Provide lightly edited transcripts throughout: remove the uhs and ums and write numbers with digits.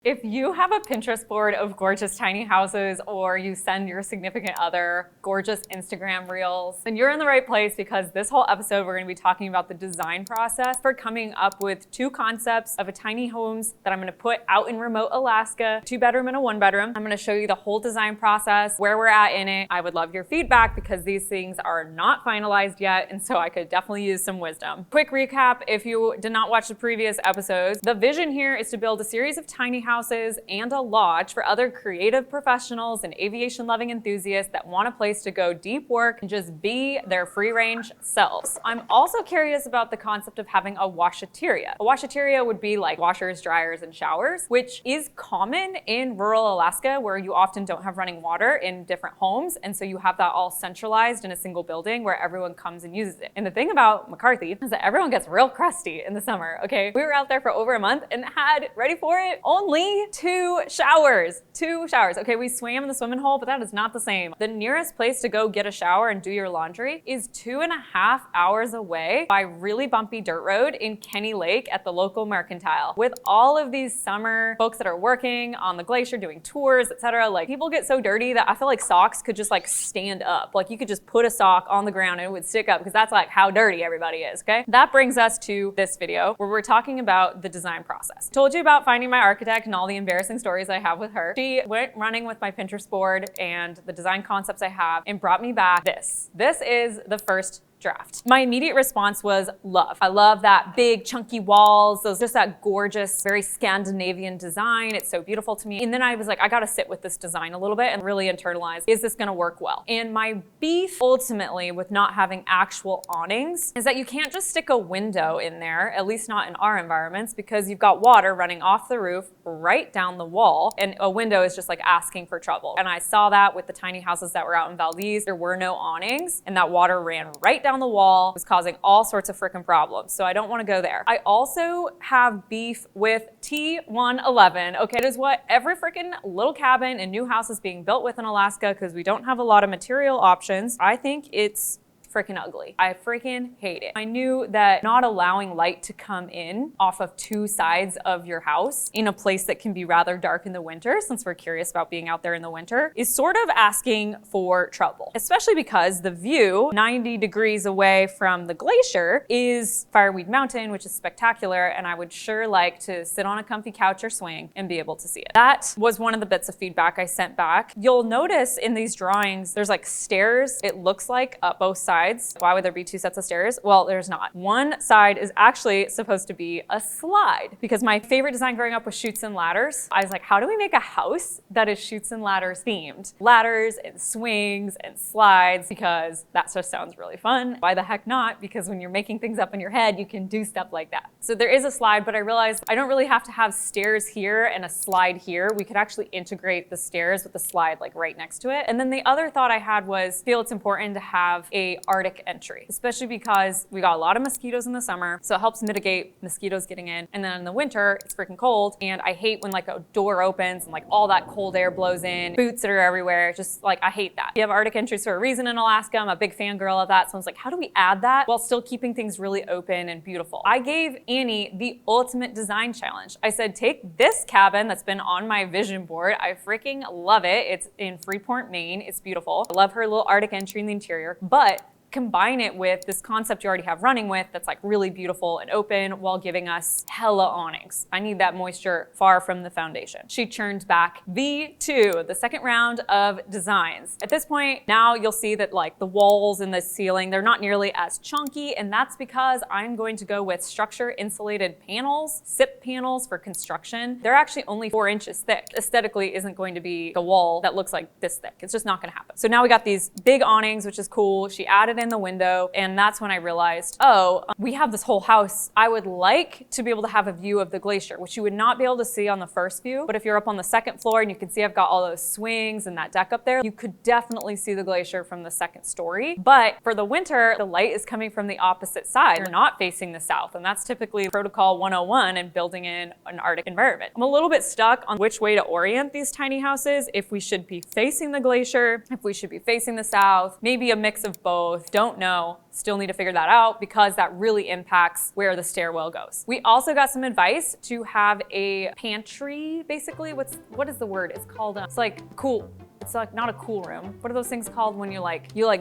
If you have a Pinterest board of gorgeous tiny houses, or you send your significant other gorgeous Instagram reels, then you're in the right place, because this whole episode we're going to be talking about the design process for coming up with two concepts of a tiny homes that I'm going to put out in remote Alaska, 2-bedroom and a 1-bedroom. I'm going to show you the whole design process, where we're at in it. I would love your feedback because these things are not finalized yet, and so I could definitely use some wisdom. Quick recap, if you did not watch the previous episodes, the vision here is to build a series of tiny houses and a lodge for other creative professionals and aviation-loving enthusiasts that want a place to go deep work and just be their free-range selves. I'm also curious about the concept of having a washateria. A washateria would be like washers, dryers, and showers, which is common in rural Alaska, where you often don't have running water in different homes, and so you have that all centralized in a single building where everyone comes and uses it. And the thing about McCarthy is that everyone gets real crusty in the summer, okay? We were out there for over a month and had, ready for it, only two showers. Okay, we swam in the swimming hole, but that is not the same. The nearest place to go get a shower and do your laundry is 2.5 hours away by really bumpy dirt road in Kenny Lake at the local Mercantile. With all of these summer folks that are working on the glacier, doing tours, etc., like, people get so dirty that I feel like socks could just like stand up. Like, you could just put a sock on the ground and it would stick up, because that's like how dirty everybody is, okay? That brings us to this video where we're talking about the design process. Told you about finding my architect and all the embarrassing stories I have with her. She went running with my Pinterest board and the design concepts I have and brought me back this. This is the first draft. My immediate response was love. I love that big chunky walls, just that gorgeous, very Scandinavian design. It's so beautiful to me. And then I was like, I gotta sit with this design a little bit and really internalize, is this gonna work well? And my beef ultimately with not having actual awnings is that you can't just stick a window in there, at least not in our environments, because you've got water running off the roof right down the wall, and a window is just like asking for trouble. And I saw that with the tiny houses that were out in Valdez. There were no awnings and that water ran right down the wall, was causing all sorts of freaking problems. So I don't want to go there. I also have beef with T111. Okay, it is what every freaking little cabin and new house is being built with in Alaska, because we don't have a lot of material options. I think it's freaking ugly. I freaking hate it. I knew that not allowing light to come in off of two sides of your house in a place that can be rather dark in the winter, since we're curious about being out there in the winter, is sort of asking for trouble, especially because the view 90 degrees away from the glacier is Fireweed Mountain, which is spectacular, and I would sure like to sit on a comfy couch or swing and be able to see it. That was one of the bits of feedback I sent back. You'll notice in these drawings, there's like stairs, it looks like, up both sides. Why would there be two sets of stairs? Well, there's not. One side is actually supposed to be a slide, because my favorite design growing up was chutes and ladders. I was like, how do we make a house that is chutes and ladders themed? Ladders and swings and slides, because that just sounds really fun. Why the heck not? Because when you're making things up in your head, you can do stuff like that. So there is a slide, but I realized I don't really have to have stairs here and a slide here. We could actually integrate the stairs with the slide like right next to it. And then the other thought I had was, feel it's important to have a Arctic entry, especially because we got a lot of mosquitoes in the summer, so it helps mitigate mosquitoes getting in. And then in the winter, it's freaking cold, and I hate when like a door opens and like all that cold air blows in, boots that are everywhere, just like, I hate that. You have Arctic entries for a reason in Alaska. I'm a big fangirl of that, so I was like, how do we add that while still keeping things really open and beautiful? I gave Annie the ultimate design challenge. I said, take this cabin that's been on my vision board. I freaking love it. It's in Freeport, Maine. It's beautiful. I love her little Arctic entry in the interior, but combine it with this concept you already have running with that's like really beautiful and open while giving us hella awnings. I need that moisture far from the foundation. She churned back V2, the second round of designs. At this point, now you'll see that like the walls and the ceiling, they're not nearly as chunky, and that's because I'm going to go with structure insulated panels, SIP panels for construction. They're actually only 4 inches thick. Aesthetically isn't going to be a wall that looks like this thick. It's just not gonna happen. So now we got these big awnings, which is cool. She added in the window, and that's when I realized, oh, we have this whole house. I would like to be able to have a view of the glacier, which you would not be able to see on the first view, but if you're up on the second floor and you can see I've got all those swings and that deck up there, you could definitely see the glacier from the second story. But for the winter, the light is coming from the opposite side. You're not facing the south, and that's typically protocol 101 in building in an Arctic environment. I'm a little bit stuck on which way to orient these tiny houses, if we should be facing the glacier, if we should be facing the south, maybe a mix of both. don't know, still need to figure that out because that really impacts where the stairwell goes. We also got some advice to have a pantry, basically. What is the word? It's called, it's like cool. It's like not a cool room. What are those things called when you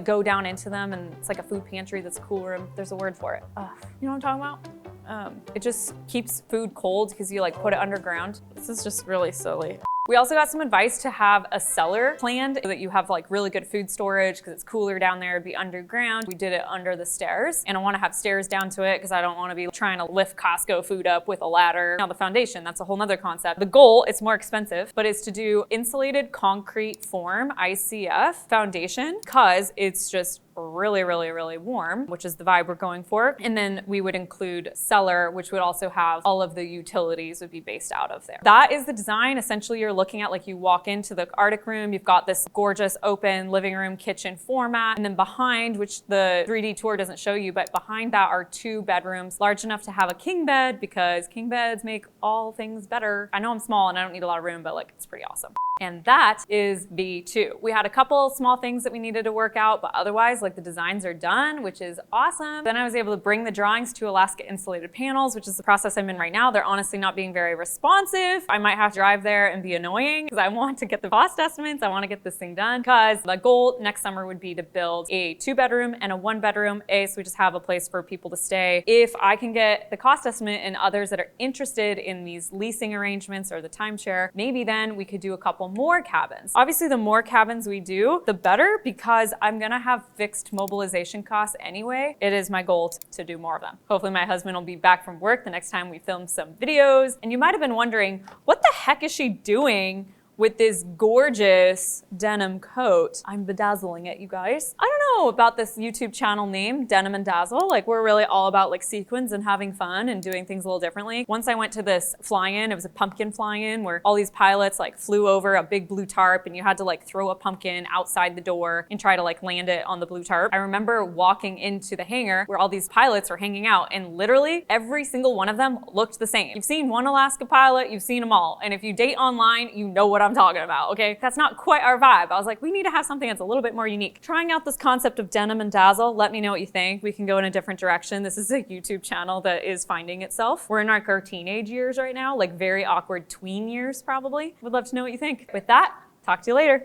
go down into them and it's like a food pantry that's a cool room? There's a word for it. You know what I'm talking about? It just keeps food cold because you put it underground. This is just really silly. We also got some advice to have a cellar planned so that you have really good food storage because it's cooler down there, it'd be underground. We did it under the stairs, and I want to have stairs down to it because I don't want to be trying to lift Costco food up with a ladder. Now the foundation, that's a whole nother concept. The goal, it's more expensive, but is to do insulated concrete form, ICF foundation, because it's just really, really, really warm, which is the vibe we're going for. And then we would include cellar, which would also have all of the utilities would be based out of there. That is the design. Essentially, you're looking at you walk into the Arctic room, you've got this gorgeous open living room kitchen format. And then behind, which the 3D tour doesn't show you, but behind that are 2 bedrooms, large enough to have a king bed because king beds make all things better. I know I'm small and I don't need a lot of room, but it's pretty awesome. And that is V2. We had a couple small things that we needed to work out, but otherwise, the designs are done, which is awesome. Then I was able to bring the drawings to Alaska Insulated Panels, which is the process I'm in right now. They're honestly not being very responsive. I might have to drive there and be annoying because I want to get the cost estimates. I want to get this thing done because the goal next summer would be to build a 2-bedroom and a 1-bedroom. So we just have a place for people to stay. If I can get the cost estimate and others that are interested in these leasing arrangements or the timeshare, maybe then we could do a couple more cabins. Obviously, the more cabins we do, the better, because I'm gonna have fixed mobilization costs anyway. It is my goal to do more of them. Hopefully my husband will be back from work the next time we film some videos. And you might have been wondering, what the heck is she doing with this gorgeous denim coat? I'm bedazzling it, you guys. I don't know about this YouTube channel name, Denim and Dazzle. We're really all about sequins and having fun and doing things a little differently. Once I went to this fly-in, it was a pumpkin fly-in where all these pilots flew over a big blue tarp and you had to throw a pumpkin outside the door and try to land it on the blue tarp. I remember walking into the hangar where all these pilots were hanging out and literally every single one of them looked the same. You've seen one Alaska pilot, you've seen them all. And if you date online, you know what I'm talking about, okay? That's not quite our vibe. I was we need to have something that's a little bit more unique. Trying out this concept of denim and dazzle, let me know what you think. We can go in a different direction. This is a YouTube channel that is finding itself. We're in our teenage years right now, very awkward tween years probably. Would love to know what you think. With that, talk to you later.